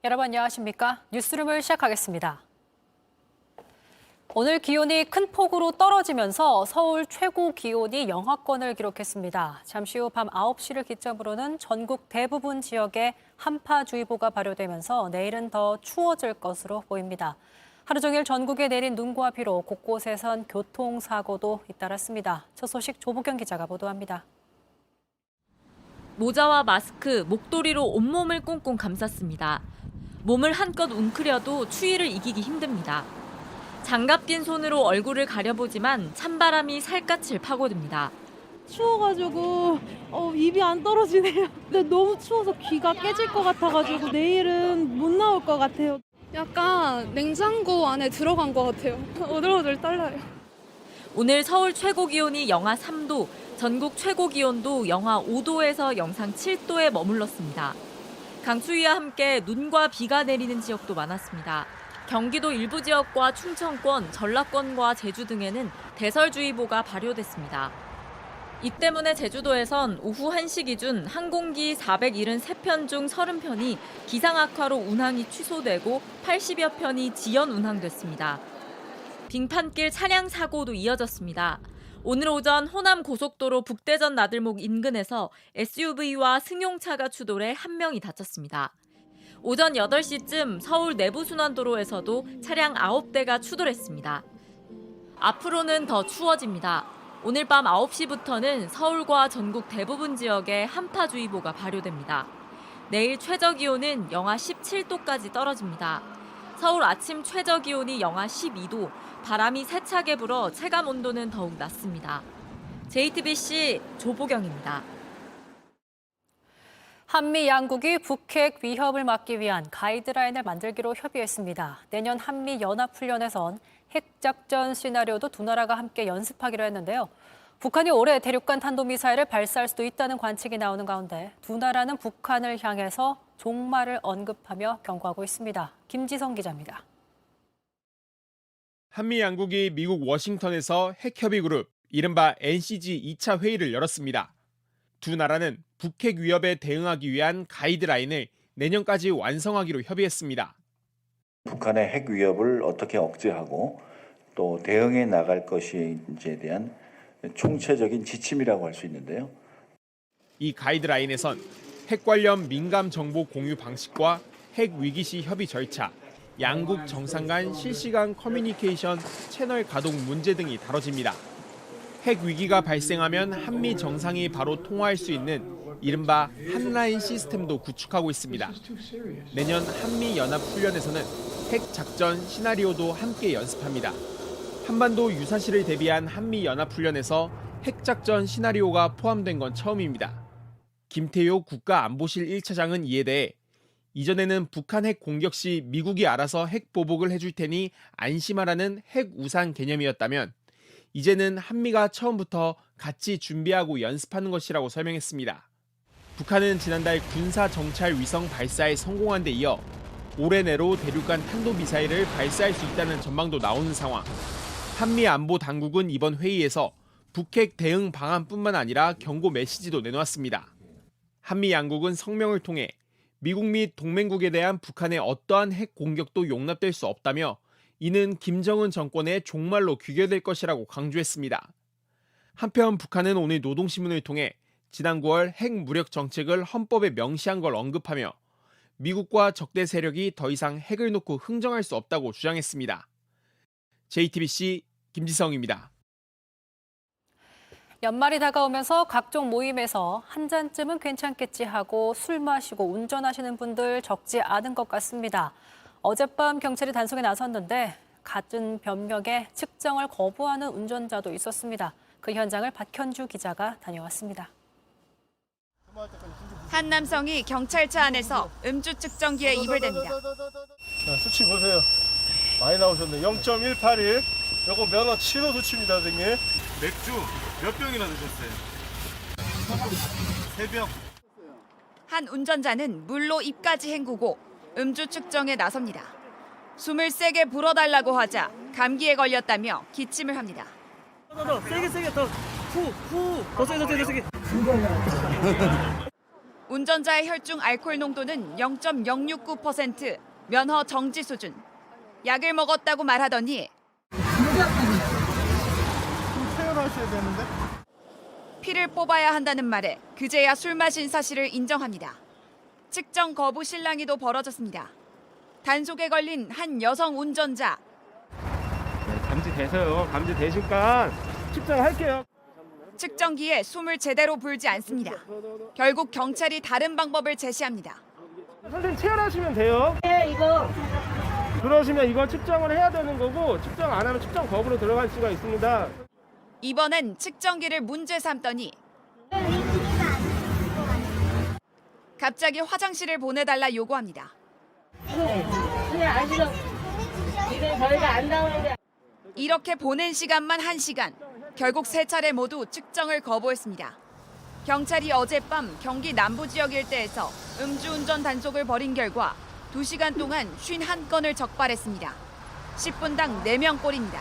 여러분 안녕하십니까? 뉴스룸을 시작하겠습니다. 오늘 기온이 큰 폭으로 떨어지면서 서울 최고 기온이 영하권을 기록했습니다. 잠시 후 밤 9시를 기점으로는 전국 대부분 지역에 한파주의보가 발효되면서 내일은 더 추워질 것으로 보입니다. 하루 종일 전국에 내린 눈과 비로 곳곳에선 교통사고도 잇따랐습니다. 첫 소식 조보경 기자가 보도합니다. 모자와 마스크, 목도리로 온몸을 꽁꽁 감쌌습니다. 몸을 한껏 웅크려도 추위를 이기기 힘듭니다. 장갑 낀 손으로 얼굴을 가려보지만 찬바람이 살갗을 파고듭니다. 추워가지고 입이 안 떨어지네요. 근데 너무 추워서 귀가 깨질 것 같아가지고 내일은 못 나올 것 같아요. 약간 냉장고 안에 들어간 것 같아요. 오들오들 떨려요. 오늘 서울 최고 기온이 영하 3도, 전국 최고 기온도 영하 5도에서 영상 7도에 머물렀습니다. 강추위와 함께 눈과 비가 내리는 지역도 많았습니다. 경기도 일부 지역과 충청권, 전라권과 제주 등에는 대설주의보가 발효됐습니다. 이 때문에 제주도에선 오후 1시 기준 항공기 473편 중 30편이 기상 악화로 운항이 취소되고 80여 편이 지연 운항됐습니다. 빙판길 차량 사고도 이어졌습니다. 오늘 오전 호남 고속도로 북대전 나들목 인근에서 SUV와 승용차가 추돌해 1명이 다쳤습니다. 오전 8시쯤 서울 내부순환도로에서도 차량 9대가 추돌했습니다. 앞으로는 더 추워집니다. 오늘 밤 9시부터는 서울과 전국 대부분 지역에 한파주의보가 발효됩니다. 내일 최저기온은 영하 17도까지 떨어집니다. 서울 아침 최저기온이 영하 12도, 바람이 세차게 불어 체감온도는 더욱 낮습니다. JTBC 조보경입니다. 한미 양국이 북핵 위협을 막기 위한 가이드라인을 만들기로 협의했습니다. 내년 한미 연합훈련에선 핵작전 시나리오도 두 나라가 함께 연습하기로 했는데요. 북한이 올해 대륙간 탄도미사일을 발사할 수도 있다는 관측이 나오는 가운데 두 나라는 북한을 향해서 종말을 언급하며 경고하고 있습니다. 김지성 기자입니다. 한미 양국이 미국 워싱턴에서 핵협의그룹, 이른바 NCG 2차 회의를 열었습니다. 두 나라는 북핵 위협에 대응하기 위한 가이드라인을 내년까지 완성하기로 협의했습니다. 북한의 핵 위협을 어떻게 억제하고 또 대응해 나갈 것인지에 대한 총체적인 지침이라고 할 수 있는데요. 이 가이드라인에선 핵 관련 민감 정보 공유 방식과 핵 위기 시 협의 절차, 양국 정상 간 실시간 커뮤니케이션 채널 가동 문제 등이 다뤄집니다. 핵 위기가 발생하면 한미 정상이 바로 통화할 수 있는 이른바 한라인 시스템도 구축하고 있습니다. 내년 한미 연합 훈련에서는 핵 작전 시나리오도 함께 연습합니다. 한반도 유사시를 대비한 한미 연합 훈련에서 핵 작전 시나리오가 포함된 건 처음입니다. 김태효 국가안보실 1차장은 이에 대해 이전에는 북한 핵 공격 시 미국이 알아서 핵 보복을 해줄 테니 안심하라는 핵 우산 개념이었다면 이제는 한미가 처음부터 같이 준비하고 연습하는 것이라고 설명했습니다. 북한은 지난달 군사 정찰 위성 발사에 성공한 데 이어 올해 내로 대륙간 탄도미사일을 발사할 수 있다는 전망도 나오는 상황. 한미 안보 당국은 이번 회의에서 북핵 대응 방안뿐만 아니라 경고 메시지도 내놓았습니다. 한미 양국은 성명을 통해 미국 및 동맹국에 대한 북한의 어떠한 핵 공격도 용납될 수 없다며 이는 김정은 정권의 종말로 귀결될 것이라고 강조했습니다. 한편 북한은 오늘 노동신문을 통해 지난 9월 핵 무력 정책을 헌법에 명시한 걸 언급하며 미국과 적대 세력이 더 이상 핵을 놓고 흥정할 수 없다고 주장했습니다. JTBC 김지성입니다. 연말이 다가오면서 각종 모임에서 한 잔쯤은 괜찮겠지 하고 술 마시고 운전하시는 분들 적지 않은 것 같습니다. 어젯밤 경찰이 단속에 나섰는데 갖은 변명에 측정을 거부하는 운전자도 있었습니다. 그 현장을 박현주 기자가 다녀왔습니다. 한 남성이 경찰차 안에서 음주 측정기에 입을 댑니다. 자, 수치 보세요. 많이 나오셨네. 0.181. 요거 면허 7호 수치입니다, 선생님. 맥주 몇 병이나 드셨어요? 3병. 한 운전자는 물로 입까지 헹구고 음주 측정에 나섭니다. 숨을 세게 불어달라고 하자 감기에 걸렸다며 기침을 합니다. 더 세게 더 후, 더 세게. 운전자의 혈중 알코올 농도는 0.069%, 면허 정지 수준. 약을 먹었다고 말하더니 퇴원하셔야 되는데. 피를 뽑아야 한다는 말에 그제야 술 마신 사실을 인정합니다. 측정 거부 실랑이도 벌어졌습니다. 단속에 걸린 한 여성 운전자. 감지돼서요. 감지되실까? 측정할게요. 측정기에 숨을 제대로 불지 않습니다. 결국 경찰이 다른 방법을 제시합니다. 선생님 체열하시면 돼요. 네, 이거. 그러시면 이거 측정을 해야 되는 거고 측정 안 하면 측정 거부로 들어갈 수가 있습니다. 이번엔 측정기를 문제 삼더니 갑자기 화장실을 보내달라 요구합니다. 이렇게 보낸 시간만 1시간. 결국 3차례 모두 측정을 거부했습니다. 경찰이 어젯밤 경기 남부 지역 일대에서 음주운전 단속을 벌인 결과 2시간 동안 51건을 적발했습니다. 10분당 4명꼴입니다.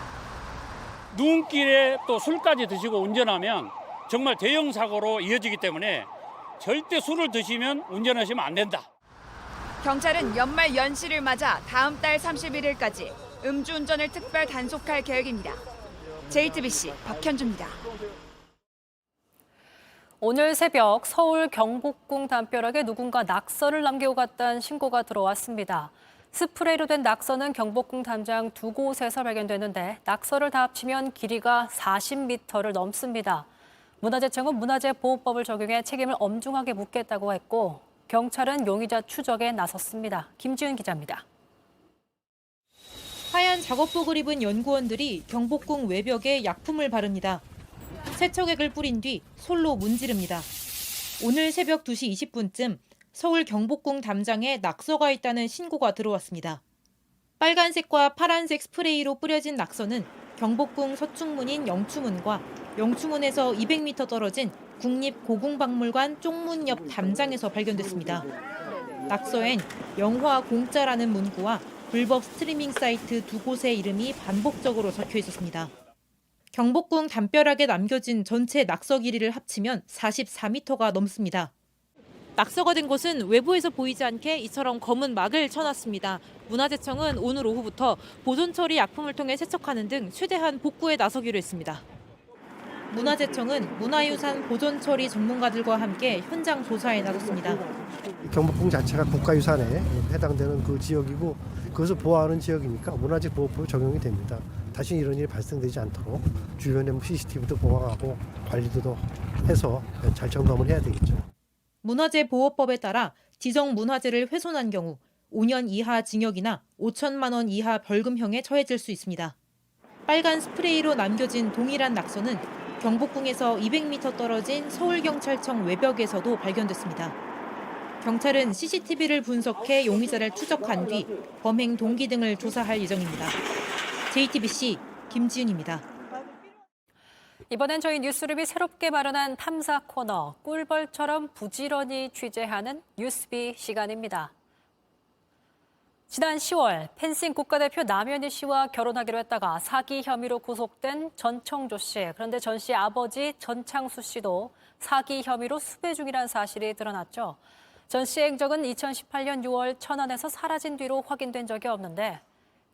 눈길에 또 술까지 드시고 운전하면 정말 대형 사고로 이어지기 때문에 절대 술을 드시면 운전하시면 안 된다. 경찰은 연말 연시를 맞아 다음 달 31일까지 음주운전을 특별 단속할 계획입니다. JTBC 박현주입니다. 오늘 새벽 서울 경복궁 담벼락에 누군가 낙서를 남기고 갔다는 신고가 들어왔습니다. 스프레이로 된 낙서는 경복궁 담장 2곳에서 발견됐는데 낙서를 다 합치면 길이가 40m를 넘습니다. 문화재청은 문화재보호법을 적용해 책임을 엄중하게 묻겠다고 했고 경찰은 용의자 추적에 나섰습니다. 김지은 기자입니다. 하얀 작업복을 입은 연구원들이 경복궁 외벽에 약품을 바릅니다. 세척액을 뿌린 뒤 솔로 문지릅니다. 오늘 새벽 2시 20분쯤 서울 경복궁 담장에 낙서가 있다는 신고가 들어왔습니다. 빨간색과 파란색 스프레이로 뿌려진 낙서는 경복궁 서충문인 영추문과 영추문에서 200m 떨어진 국립고궁박물관 쪽문 옆 담장에서 발견됐습니다. 낙서엔 영화 공짜라는 문구와 불법 스트리밍 사이트 2곳의 이름이 반복적으로 적혀 있었습니다. 경복궁 담벼락에 남겨진 전체 낙서 길이를 합치면 44m가 넘습니다. 낙서가 된 곳은 외부에서 보이지 않게 이처럼 검은 막을 쳐놨습니다. 문화재청은 오늘 오후부터 보존 처리 약품을 통해 세척하는 등 최대한 복구에 나서기로 했습니다. 문화재청은 문화유산 보존 처리 전문가들과 함께 현장 조사에 나섰습니다. 경복궁 자체가 국가유산에 해당되는 그 지역이고 그것을 보호하는 지역이니까 문화재보호법이 적용이 됩니다. 다시 이런 일이 발생되지 않도록 주변에 CCTV도 보강하고 관리도 해서 잘 점검을 해야 되겠죠. 문화재보호법에 따라 지정 문화재를 훼손한 경우 5년 이하 징역이나 5천만 원 이하 벌금형에 처해질 수 있습니다. 빨간 스프레이로 남겨진 동일한 낙서는 경복궁에서 200m 떨어진 서울경찰청 외벽에서도 발견됐습니다. 경찰은 CCTV를 분석해 용의자를 추적한 뒤 범행 동기 등을 조사할 예정입니다. JTBC 김지은입니다. 이번엔 저희 뉴스룸이 새롭게 마련한 탐사 코너 꿀벌처럼 부지런히 취재하는 뉴스비 시간입니다. 지난 10월 펜싱 국가대표 남현희 씨와 결혼하기로 했다가 사기 혐의로 구속된 전청조 씨. 그런데 전 씨의 아버지 전창수 씨도 사기 혐의로 수배 중이라는 사실이 드러났죠. 전 씨의 행적은 2018년 6월 천안에서 사라진 뒤로 확인된 적이 없는데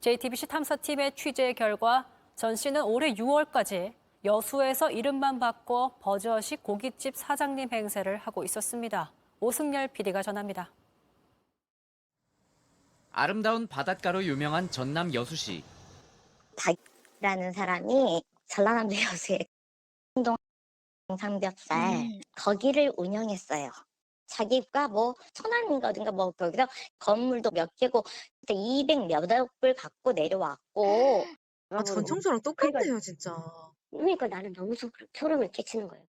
JTBC 탐사팀의 취재 결과 전 씨는 올해 6월까지 여수에서 이름만 바꿔 버젓이 고깃집 사장님 행세를 하고 있었습니다. 오승열 PD가 전합니다. 아름다운 바닷가로 유명한 전남 여수시. 닭이라는 사람이 전라남도 여수의 운동 삼겹살 거기를 운영했어요. 자기가 뭐 천안인가든가 뭐 거기서 건물도 몇 개고 200 몇억 불 갖고 내려왔고. 아, 전청소랑 똑같네요, 진짜. 그러니까 나는 너무 소름을 끼치는 거예요.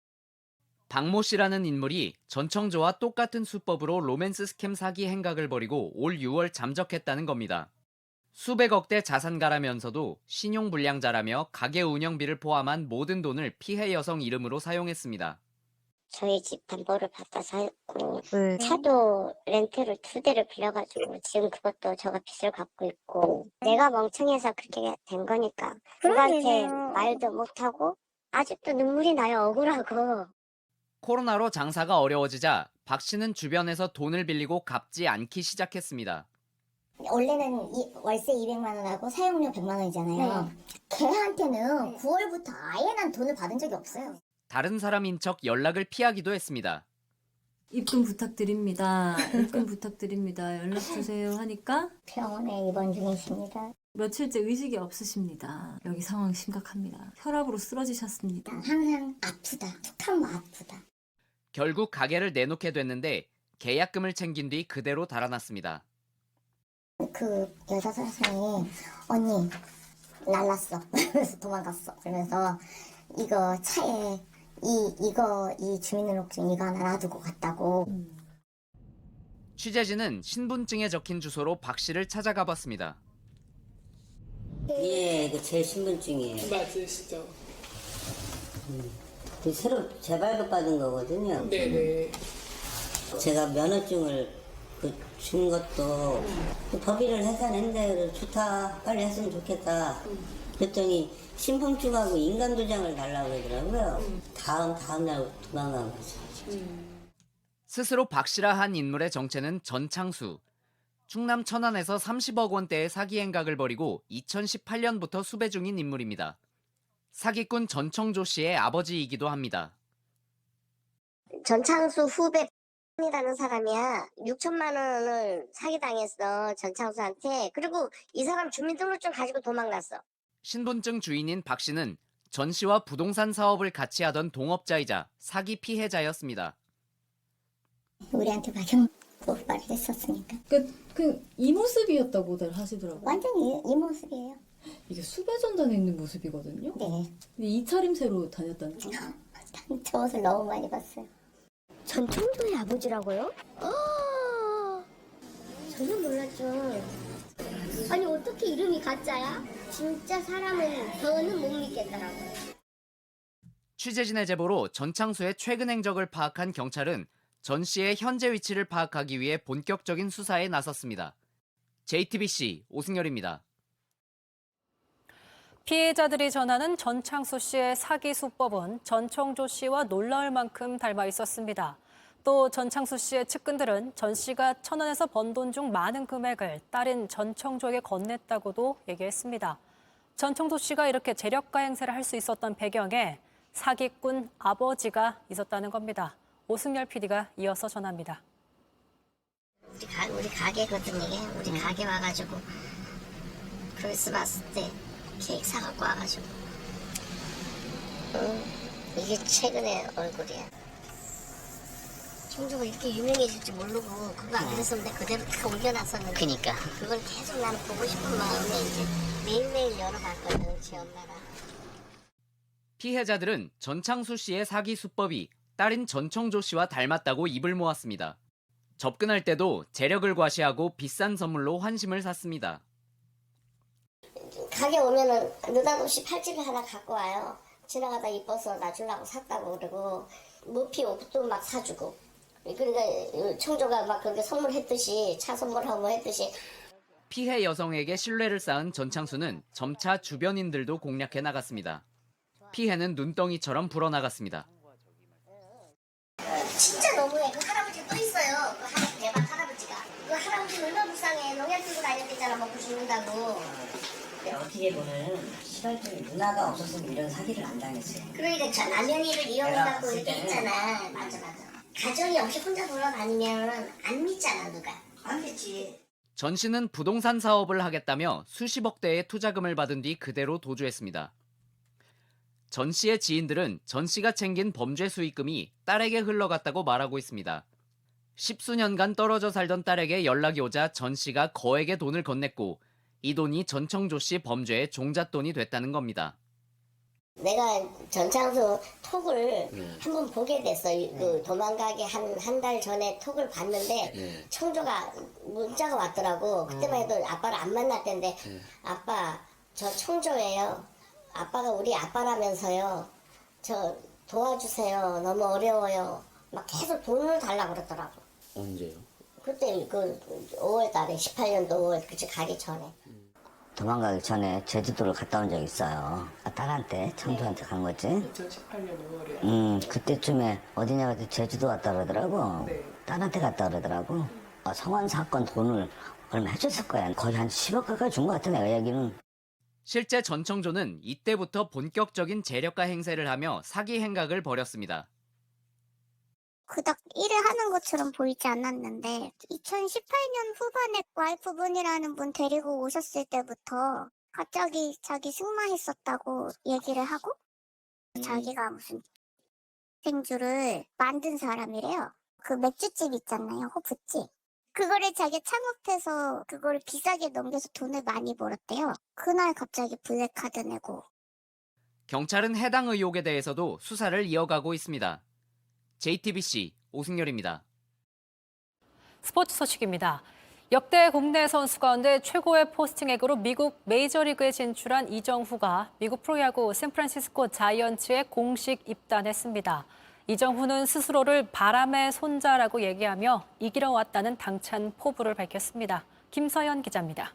박모 씨라는 인물이 전청조와 똑같은 수법으로 로맨스 스캠 사기 행각을 벌이고 올 6월 잠적했다는 겁니다. 수백억 대 자산가라면서도 신용불량자라며 가게 운영비를 포함한 모든 돈을 피해 여성 이름으로 사용했습니다. 저희 집 담보를 받아서 했고 차도 렌트를 2대를 빌려가지고 지금 그것도 저가 빚을 갚고 있고 내가 멍청해서 그렇게 된 거니까 누구한테 말도 못하고 아직도 눈물이 나요. 억울하고. 코로나로 장사가 어려워지자 박 씨는 주변에서 돈을 빌리고 갚지 않기 시작했습니다. 원래는 월세 200만 원하고 사용료 100만 원이잖아요. 걔한테는 9월부터 아예 난 돈을 받은 적이 없어요. 다른 사람인 척 연락을 피하기도 했습니다. 입금 부탁드립니다. 입금 부탁드립니다. 연락 주세요 하니까 병원에 입원 중이십니다. 며칠째 의식이 없으십니다. 여기 상황 심각합니다. 혈압으로 쓰러지셨습니다. 항상 아프다. 툭 하면 아프다. 결국 가게를 내놓게 됐는데 계약금을 챙긴 뒤 그대로 달아났습니다. 그 여자 사장이 언니 날랐어. 그래서 도망갔어. 그러면서 이거 차에 이 주민등록증 이거 하나 놔두고 갔다고. 취재진은 신분증에 적힌 주소로 박 씨를 찾아가 봤습니다. 예, 그 제 신분증이에요. 맞으시죠? 그 새로 재발급 받은 거거든요. 네네. 제가 면허증을 준 것도 법인을 해서 냈는데 좋다, 빨리 했으면 좋겠다. 그랬더니 신분증하고 인감도장을 달라고 그러더라고요. 다음 날 도망간 거죠. 스스로 박 씨라 한 인물의 정체는 전창수. 충남 천안에서 30억 원대의 사기 행각을 벌이고 2018년부터 수배 중인 인물입니다. 사기꾼 전청조 씨의 아버지이기도 합니다. 전창수 후배 이라는 사람이야. 6천만 원을 사기당했어. 전창수한테. 그리고 이 사람 주민등록증 가지고 도망갔어. 신분증 주인인 박 씨는 전 씨와 부동산 사업을 같이 하던 동업자이자 사기 피해자였습니다. 우리한테 박형 고발을 했었으니까. 이 모습이었다고들 하시더라고요. 완전히 이 모습이에요. 이게 수배 전단에 있는 모습이거든요. 네. 근데 이 차림새로 다녔다는 거죠. 저 옷을 너무 많이 봤어요. 전청조의 아버지라고요? 전혀 몰랐죠. 아니 어떻게 이름이 가짜야? 진짜 사람은 저는 못 믿겠더라고요. 취재진의 제보로 전창수의 최근 행적을 파악한 경찰은 전 씨의 현재 위치를 파악하기 위해 본격적인 수사에 나섰습니다. JTBC 오승열입니다. 피해자들이 전하는 전창수 씨의 사기 수법은 전청조 씨와 놀라울 만큼 닮아 있었습니다. 또 전창수 씨의 측근들은 전 씨가 천안에서 번 돈 중 많은 금액을 딸인 전청조에게 건넸다고도 얘기했습니다. 전청조 씨가 이렇게 재력가 행세를 할 수 있었던 배경에 사기꾼 아버지가 있었다는 겁니다. 오승열 PD가 이어서 전합니다. 우리 가게거든 이게. 우리 가게 와가지고 크리스마스 때 케이크 사갖고 와가지고. 이게 최근의 얼굴이야. 청조가 이렇게 유명해질 줄 모르고 그거 안 그랬었는데 그대로 다 옮겨놨었는데. 그니까. 그걸 계속 나는 보고 싶은 마음에 이제 매일매일 열어봤거든, 지 엄마랑. 피해자들은 전창수 씨의 사기 수법이 딸인 전청조 씨와 닮았다고 입을 모았습니다. 접근할 때도 재력을 과시하고 비싼 선물로 환심을 샀습니다. 가게 오면은 느닷없이 팔찌를 하나 갖고 와요. 지나가다 이뻐서 나 주려고 샀다고 그러고 무피 옷도 막 사주고. 그러니까 청조가 막 그렇게 선물했듯이 차 선물하고 뭐 했듯이. 피해 여성에게 신뢰를 쌓은 전창수는 점차 주변인들도 공략해 나갔습니다. 피해는 눈덩이처럼 불어나갔습니다. 진짜 너무해. 그 할아버지 또 있어요. 그 대박 할아버지가. 그 할아버지 얼마나 불쌍해. 농약 들고 다녔댔잖아. 먹고 죽는다고. 어떻게 보면 시발점이 누나가 없었으면 이런 사기를 안 당했어요. 그러니까 저 남편이를 이용해갖고 이렇게 했잖아. 맞아. 가정이 없이 혼자 돌아다니면 안 믿잖아, 누가. 안 믿지. 전 씨는 부동산 사업을 하겠다며 수십억 대의 투자금을 받은 뒤 그대로 도주했습니다. 전 씨의 지인들은 전 씨가 챙긴 범죄 수익금이 딸에게 흘러갔다고 말하고 있습니다. 10수년간 떨어져 살던 딸에게 연락이 오자 전 씨가 거액의 돈을 건넸고 이 돈이 전청조 씨 범죄의 종잣돈이 됐다는 겁니다. 내가 전창수 톡을 한번 보게 됐어. 그 도망가기 한 달 전에 톡을 봤는데 청조가 문자가 왔더라고. 그때만 해도 아빠를 안 만날 텐데 아빠 저 청조예요. 아빠가 우리 아빠라면서요. 저 도와주세요. 너무 어려워요. 막 계속 돈을 달라고 그러더라고. 언제요? 그때 그 5월 달에 18년도 5월 그치 가기 전에. 도망가기 전에 제주도를 갔다 온 적 있어요. 딸한테, 청주한테 간 거지. 2018년 5월에. 그때쯤에 어디냐 그랬더니 제주도 왔다 그러더라고. 네. 딸한테 갔다 그러더라고. 성환 사건 돈을 얼마 해줬을 거야. 거의 한 10억 가까이 준 것 같아, 내가 얘기는. 실제 전청조는 이때부터 본격적인 재력가 행세를 하며 사기 행각을 벌였습니다. 그닥 일을 하는 것처럼 보이지 않았는데 2018년 후반에 와이프분이라는 분 데리고 오셨을 때부터 갑자기 자기 승마했었다고 얘기를 하고 자기가 무슨 생주를 만든 사람이래요. 그 맥주집 있잖아요, 호프집. 그거를 자기 창업해서 그거를 비싸게 넘겨서 돈을 많이 벌었대요. 그날 갑자기 블랙카드 내고. 경찰은 해당 의혹에 대해서도 수사를 이어가고 있습니다. JTBC 오승열입니다. 스포츠 소식입니다. 역대 국내 선수 가운데 최고의 포스팅액으로 미국 메이저리그에 진출한 이정후가 미국 프로야구 샌프란시스코 자이언츠에 공식 입단했습니다. 이정후는 스스로를 바람의 손자라고 얘기하며 이기러 왔다는 당찬 포부를 밝혔습니다. 김서연 기자입니다.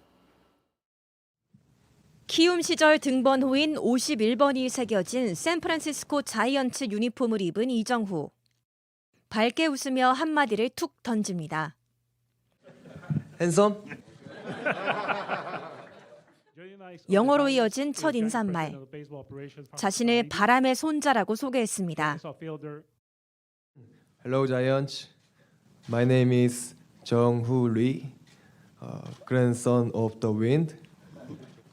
키움 시절 등번호인 51번이 새겨진 샌프란시스코 자이언츠 유니폼을 입은 이정후. 밝게 웃으며 한마디를 툭 던집니다. 핸섬? 영어로 이어진 첫 인사말. 자신을 바람의 손자라고 소개했습니다. Hello Giants. My name is 정후 Lee, grandson of the wind.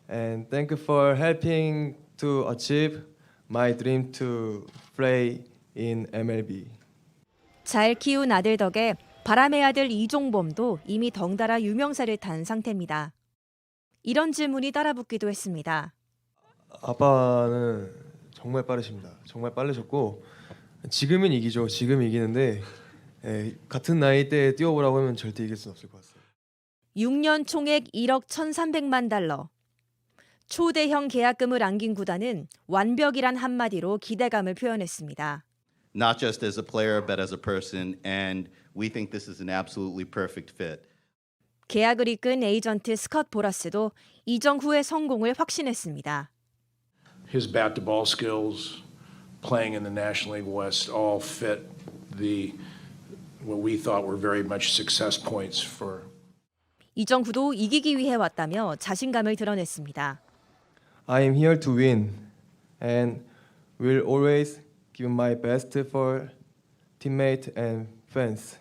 And thank you for helping to achieve my dream to play in MLB. 잘 키운 아들 덕에 바람의 아들 이종범도 이미 덩달아 유명세를 탄 상태입니다. 이런 질문이 따라붙기도 했습니다. 아빠는 정말 빠르십니다. 정말 빠르셨고 지금은 이기죠. 지금 이기는데 같은 나이대에 뛰어보라고 하면 절대 이길 수는 없을 것 같아요. 6년 총액 1억 1,300만 달러. 초대형 계약금을 안긴 구단은 완벽이란 한마디로 기대감을 표현했습니다. Not just as a player, but as a person, and we think this is an absolutely perfect fit. 계약을 이끈 에이전트 스컷 보라스도 이정후의 성공을 확신했습니다. His bat-to-ball skills, playing in the National League West, all fit what we thought were very much success points for. 이정후도 이기기 위해 왔다며 자신감을 드러냈습니다. I am here to win, and will always give my best for teammates and fans.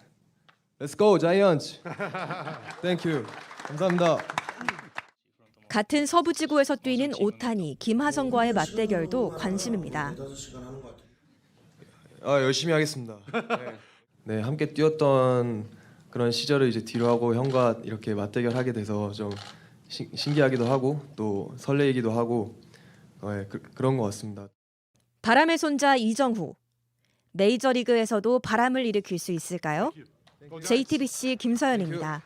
Let's go, Giants! Thank you. 감사합니다. 같은 서부지구에서 뛰는 오타니, 김하성과의 맞대결도 관심입니다. 열심히 하겠습니다. 네, 함께 뛰었던 그런 시절을 이제 뒤로 하고 형과 이렇게 맞대결하게 돼서 좀 신기하기도 하고 또 설레이기도 하고 그런 것 같습니다. 바람의 손자 이정후. 메이저리그에서도 바람을 일으킬 수 있을까요? JTBC 김서연입니다.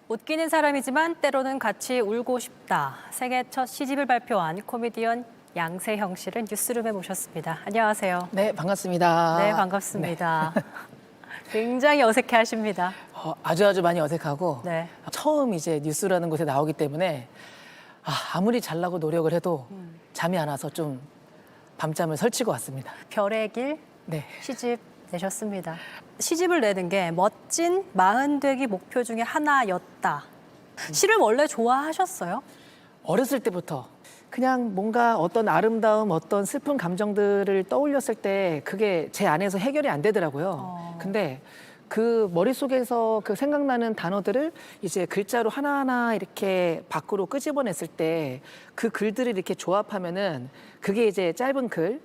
웃기는 사람이지만 때로는 같이 울고 싶다. 생애 첫 시집을 발표한 코미디언 양세형 씨를 뉴스룸에 모셨습니다. 안녕하세요. 네, 반갑습니다. 네, 반갑습니다. 굉장히 어색해하십니다. 아주 많이 어색하고 네. 처음 이제 뉴스라는 곳에 나오기 때문에 아무리 잘나고 노력을 해도 잠이 안 와서 좀 밤잠을 설치고 왔습니다. 별의 길 네. 시집 내셨습니다. 시집을 내는 게 멋진 40되기 목표 중에 하나였다. 시를 원래 좋아하셨어요? 어렸을 때부터 그냥 뭔가 어떤 아름다움, 어떤 슬픈 감정들을 떠올렸을 때 그게 제 안에서 해결이 안 되더라고요. 근데 그 머릿속에서 그 생각나는 단어들을 이제 글자로 하나하나 이렇게 밖으로 끄집어냈을 때 그 글들을 이렇게 조합하면은 그게 이제 짧은 글,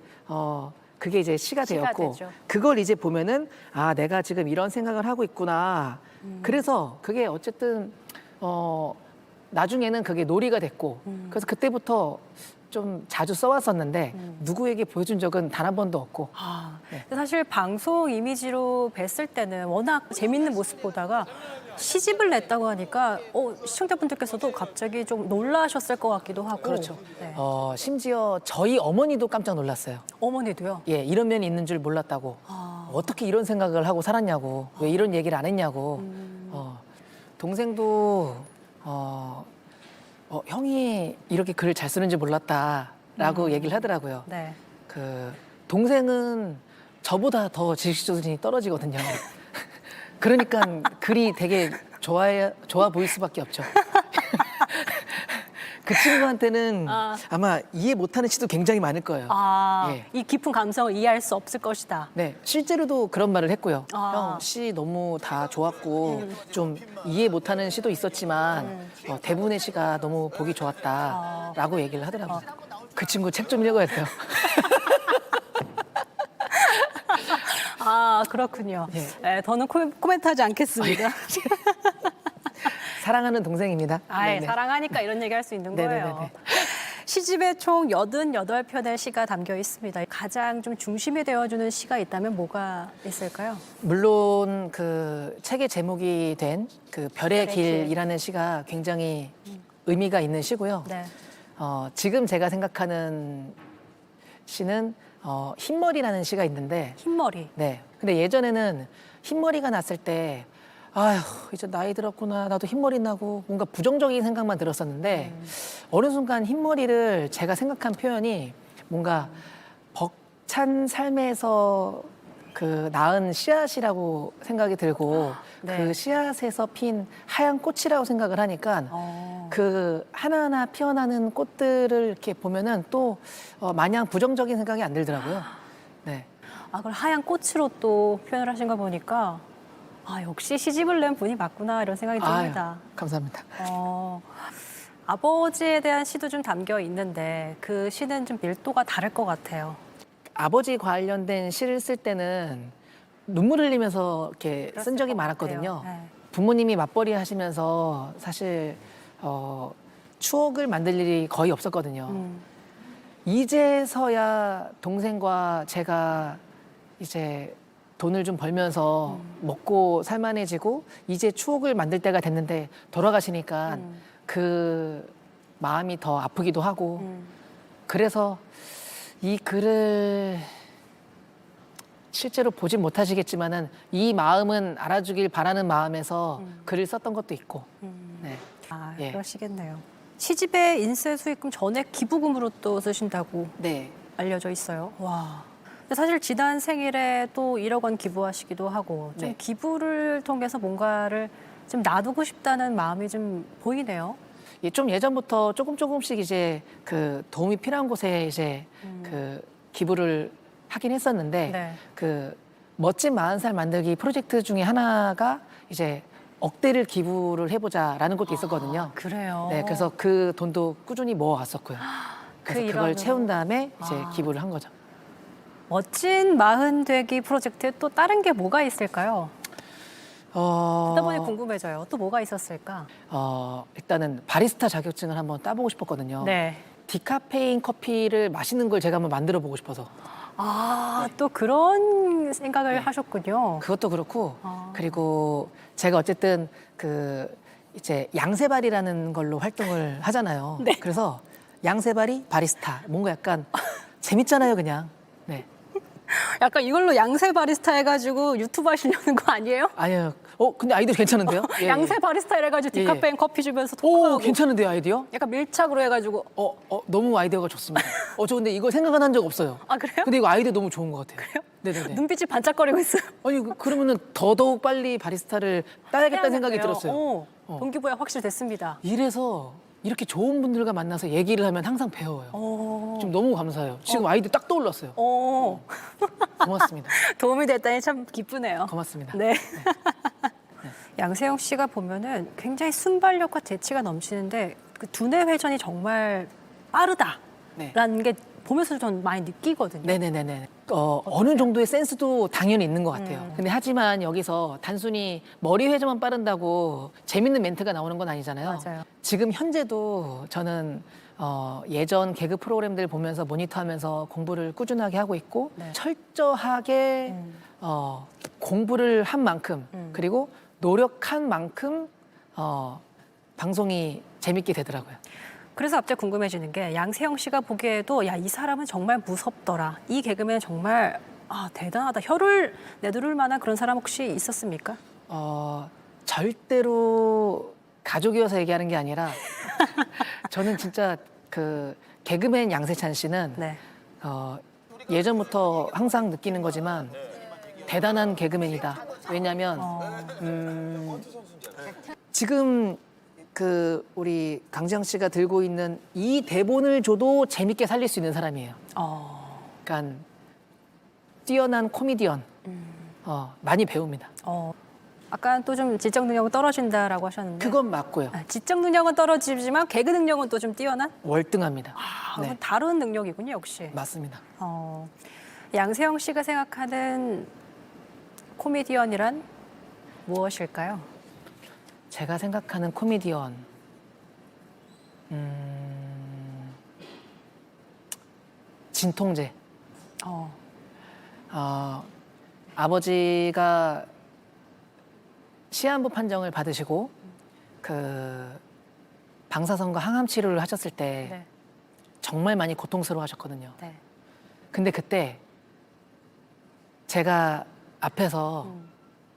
그게 이제 시가 되었고 되죠. 그걸 이제 보면은 내가 지금 이런 생각을 하고 있구나. 그래서 그게 어쨌든 나중에는 그게 놀이가 됐고 그래서 그때부터 좀 자주 써왔었는데 누구에게 보여준 적은 단 한 번도 없고. 네. 사실 방송 이미지로 뵀을 때는 워낙 재밌는 모습 보다가 시집을 냈다고 하니까 시청자분들께서도 갑자기 좀 놀라셨을 것 같기도 하고. 그렇죠. 네. 심지어 저희 어머니도 깜짝 놀랐어요. 어머니도요? 예, 이런 면이 있는 줄 몰랐다고. 어떻게 이런 생각을 하고 살았냐고. 왜 이런 얘기를 안 했냐고. 동생도 형이 이렇게 글을 잘 쓰는지 몰랐다라고 얘기를 하더라고요. 네. 그 동생은 저보다 더 지식 수준이 떨어지거든요. 그러니까 글이 되게 좋아 보일 수밖에 없죠. 그 친구한테는 아마 이해 못하는 시도 굉장히 많을 거예요. 예. 이 깊은 감성을 이해할 수 없을 것이다. 네, 실제로도 그런 말을 했고요. 형, 시 너무 다 좋았고 좀 이해 못하는 시도 있었지만 대부분의 시가 너무 보기 좋았다라고 얘기를 하더라고요. 그 친구 책 좀 읽어야 돼요. 그렇군요. 예. 네, 더는 코멘트하지 않겠습니다. 사랑하는 동생입니다. 사랑하니까 이런 얘기 할 수 있는 거예요. 네네네네. 시집에 총 88편의 시가 담겨 있습니다. 가장 좀 중심이 되어주는 시가 있다면 뭐가 있을까요? 물론 그 책의 제목이 된 그 별의 길이라는 시가 굉장히 의미가 있는 시고요. 네. 지금 제가 생각하는 시는 흰머리라는 시가 있는데 흰머리. 네. 근데 예전에는 흰머리가 났을 때 아휴 이제 나이 들었구나 나도 흰머리 나고 뭔가 부정적인 생각만 들었었는데 어느 순간 흰머리를 제가 생각한 표현이 뭔가 벅찬 삶에서 그 낳은 씨앗이라고 생각이 들고 네. 그 씨앗에서 핀 하얀 꽃이라고 생각을 하니까 그 하나하나 피어나는 꽃들을 이렇게 보면은 또 마냥 부정적인 생각이 안 들더라고요. 네. 그걸 하얀 꽃으로 또 표현을 하신 거 보니까 역시 시집을 낸 분이 맞구나 이런 생각이 듭니다. 감사합니다. 아버지에 대한 시도 좀 담겨 있는데 그 시는 좀 밀도가 다를 것 같아요. 아버지 관련된 시를 쓸 때는 눈물 흘리면서 이렇게 쓴 적이 많았거든요. 네. 부모님이 맞벌이 하시면서 사실 추억을 만들 일이 거의 없었거든요. 이제서야 동생과 제가 이제 돈을 좀 벌면서 먹고 살만해지고 이제 추억을 만들 때가 됐는데 돌아가시니까 그 마음이 더 아프기도 하고 그래서 이 글을 실제로 보진 못하시겠지만은 이 마음은 알아주길 바라는 마음에서 글을 썼던 것도 있고. 네. 예. 그러시겠네요. 시집의 인쇄 수익금 전액 기부금으로 또 쓰신다고 네. 알려져 있어요. 와. 근데 사실 지난 생일에 또 1억 원 기부하시기도 하고 좀 네. 기부를 통해서 뭔가를 좀 놔두고 싶다는 마음이 좀 보이네요. 예, 좀 예전부터 조금씩 이제 그 도움이 필요한 곳에 이제 그 기부를 하긴 했었는데 네. 그 멋진 40살 만들기 프로젝트 중에 하나가 이제 억대를 기부를 해보자라는 것도 있었거든요. 그래요. 네, 그래서 그 돈도 꾸준히 모아왔었고요. 그래서 그걸 일환으로? 채운 다음에 이제 기부를 한 거죠. 멋진 40되기 프로젝트에 또 다른 게 뭐가 있을까요? 듣다 보니 궁금해져요. 또 뭐가 있었을까? 일단은 바리스타 자격증을 한번 따보고 싶었거든요. 네. 디카페인 커피를 마시는 걸 제가 한번 만들어 보고 싶어서. 또 그런 생각을 하셨군요. 그것도 그렇고 그리고 제가 어쨌든 그 이제 양세발이라는 걸로 활동을 하잖아요. 네. 그래서 양세발이 바리스타 뭔가 약간 재밌잖아요, 그냥. 네. 약간 이걸로 양세 바리스타 해가지고 유튜브 하시려는 거 아니에요? 아니요. 근데 아이디어 괜찮은데요? 예, 양세 바리스타 해가지고 예, 디카페인 커피 주면서 오, 토크하고 괜찮은데요, 아이디어? 약간 밀착으로 해가지고 너무 아이디어가 좋습니다. 저 근데 이거 생각은 한 적 없어요. 그래요? 근데 이거 아이디어 너무 좋은 것 같아요. 그래요? 네네네. 눈빛이 반짝거리고 있어요. 아니 그러면은 더더욱 빨리 바리스타를 따야겠다는 생각이 들었어요. 동기부여 확실히 됐습니다. 이래서 이렇게 좋은 분들과 만나서 얘기를 하면 항상 배워요. 지금 너무 감사해요. 지금 아이디어 딱 떠올랐어요. 고맙습니다. 도움이 됐다니 참 기쁘네요. 고맙습니다. 네. 양세형 씨가 보면은 굉장히 순발력과 재치가 넘치는데 그 두뇌 회전이 정말 빠르다라는 게 보면서 전 많이 느끼거든요. 네네네네. 어느 정도의 센스도 당연히 있는 것 같아요. 근데 하지만 여기서 단순히 머리 회전만 빠른다고 재밌는 멘트가 나오는 건 아니잖아요. 맞아요. 지금 현재도 저는 예전 개그 프로그램들 보면서 모니터하면서 공부를 꾸준하게 하고 있고 철저하게 공부를 한 만큼 그리고 노력한 만큼 방송이 재밌게 되더라고요. 그래서 갑자기 궁금해지는 게 양세형 씨가 보기에도 야, 이 사람은 정말 무섭더라. 이 개그맨 정말 대단하다. 혀를 내두를 만한 그런 사람 혹시 있었습니까? 절대로 가족이어서 얘기하는 게 아니라 저는 진짜 그 개그맨 양세찬 씨는 네. 예전부터 항상 느끼는 거지만 대단한 개그맨이다. 왜냐하면 지금 그 우리 강지영 씨가 들고 있는 이 대본을 줘도 재밌게 살릴 수 있는 사람이에요. 그러니까 뛰어난 코미디언. 많이 배웁니다. 아까 또 좀 지적 능력은 떨어진다라고 하셨는데. 그건 맞고요. 지적 능력은 떨어지지만 개그 능력은 또 좀 뛰어난? 월등합니다. 그건 다른 능력이군요, 역시. 맞습니다. 양세형 씨가 생각하는 코미디언이란 무엇일까요? 제가 생각하는 코미디언. 진통제. 아버지가 시한부 판정을 받으시고 그 방사선과 항암 치료를 하셨을 때 네. 정말 많이 고통스러워하셨거든요. 네. 근데 그때 제가 앞에서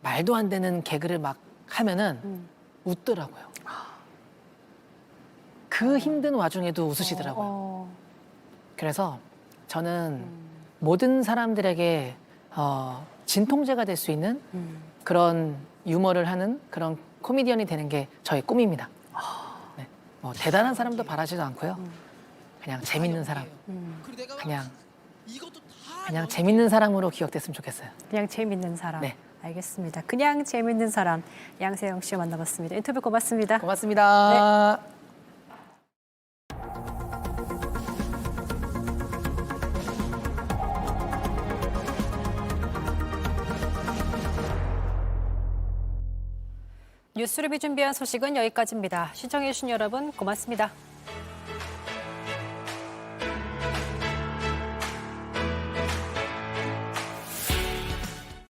말도 안 되는 개그를 막 하면은 웃더라고요. 그 힘든 와중에도 웃으시더라고요. 그래서 저는 모든 사람들에게 진통제가 될 수 있는 그런 유머를 하는 그런 코미디언이 되는 게 저의 꿈입니다. 네. 뭐 대단한 사람도 바라지도 않고요. 그냥 재밌는 사람. 그냥 재밌는 사람으로 기억됐으면 좋겠어요. 그냥 재밌는 사람. 네. 알겠습니다. 그냥 재밌는 사람 양세형 씨 만나봤습니다. 인터뷰 고맙습니다. 고맙습니다. 네. 뉴스룸이 준비한 소식은 여기까지입니다. 시청해주신 여러분 고맙습니다.